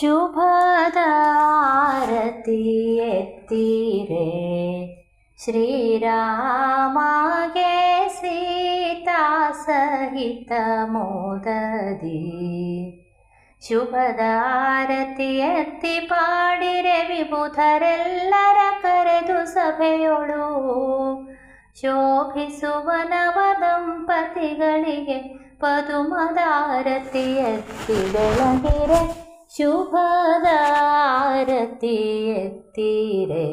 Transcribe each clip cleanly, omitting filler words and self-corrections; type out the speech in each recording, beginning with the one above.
ಶುಭದ ಆರತಿ ಎತ್ತಿರೆ ಶ್ರೀರಾಮಗೆ ಸೀತಾ ಸಹಿತ ಮೋದದಿ. ಶುಭದ ಆರತಿ ಎತ್ತಿ ಪಾಡಿರೆ ವಿಬುಧರೆಲ್ಲರ ಕರೆದು ಸಭೆಯೊಳು ಶೋಭಿಸುವ ನವ ದಂಪತಿಗಳಿಗೆ ಪದುಮದ ಆರತಿ ಎತ್ತಿ ಬೆಳಗಿರೆ. ಶುಭದ ಆರತಿ ಎತ್ತಿರೆ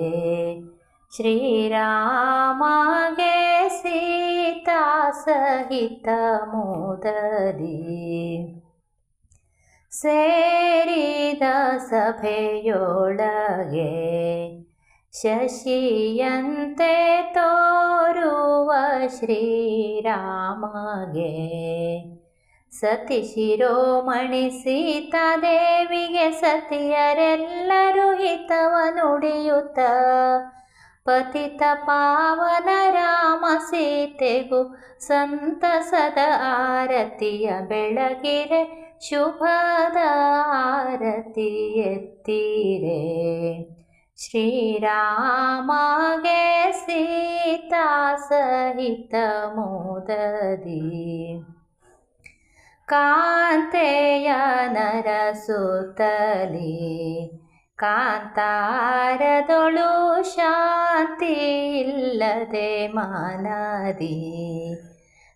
ಶ್ರೀರಾಮಗೆ ಸೀತಾ ಸಹಿತ ಮೋದದಿ. ಸೇರಿದ ಸಭೆಯೊಳಗೆ ಶಶಿಯಂತೆ ತೋರುವ ಶ್ರೀರಾಮಗೆ ಸತಿ ಶಿರೋಮಣಿ ಸೀತಾದೇವಿಗೆ ಸತಿಯರೆಲ್ಲರೂ ಹಿತವ ನುಡಿಯುತ್ತ ಪತಿತ ಪಾವನ ರಾಮ ಸೀತೆಗೂ ಸಂತಸದ ಆರತಿಯ ಬೆಳಗಿರೆ. ಶುಭದ ಆರತಿ ಎತ್ತಿರೆ ಶ್ರೀರಾಮಗೆ ಸೀತಾ ಸಹಿತ ಮೋದದಿ. ಕಾಂತೆಯ ನರಸುತ್ತಲಿ ಕಾಂತಾರದೊಳು ಶಾಂತಿ ಇಲ್ಲದೆ ಮನದಿ.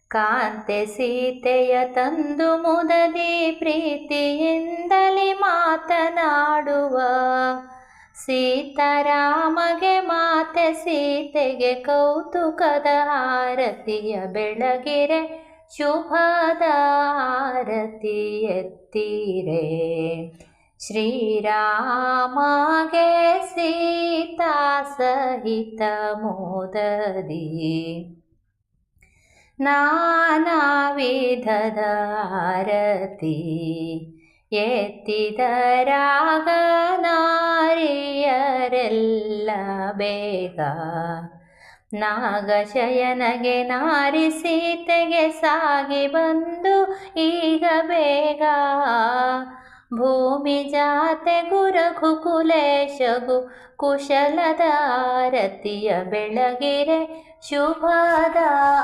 ಕಾಂತೆ ಸೀತೆಯ ತಂದು ಮುದದಿ ಪ್ರೀತಿಯಿಂದಲೇ ಮಾತನಾಡುವ ಸೀತಾರಾಮಗೆ ಮಾತೆ ಸೀತೆಗೆ ಕೌತುಕದ ಆರತಿಯ ಬೆಳಗಿರೆ. ಶುಭದ ಆರತಿ ಎತ್ತಿರೆ ಶ್ರೀರಾಮಗೆ ಸೀತಾ ಸಹಿತ ಮೋದದಿ. ನಾನಾ ವಿಧದ ಆರತಿ ಎತ್ತಿದರಾಗ ನಾರಿಯರೆಲ್ಲ ಬೇಗ ನಾಗಶಯನಗೆ ನಾರಿ ಸೀತೆಗೆ ಸಾಗಿ ಬಂದು ಈಗ ಬೇಗ. ಭೂಮಿ ಜಾತೆಗೂ ರಘುಕುಲೇಶಗೂ ಕುಶಲದ ಆರತಿಯ ಬೆಳಗಿರೆ. ಶುಭದ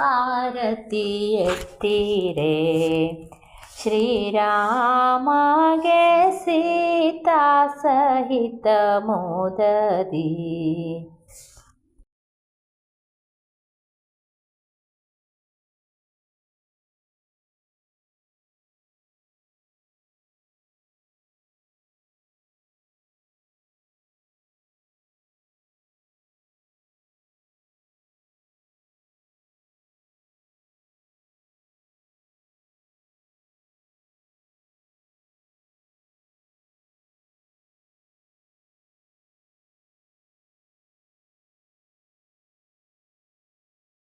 ಆರತಿ ಎತ್ತಿರೆ ಶ್ರೀರಾಮಗೆ ಸೀತಾ ಸಹಿತ ಮೋದದಿ.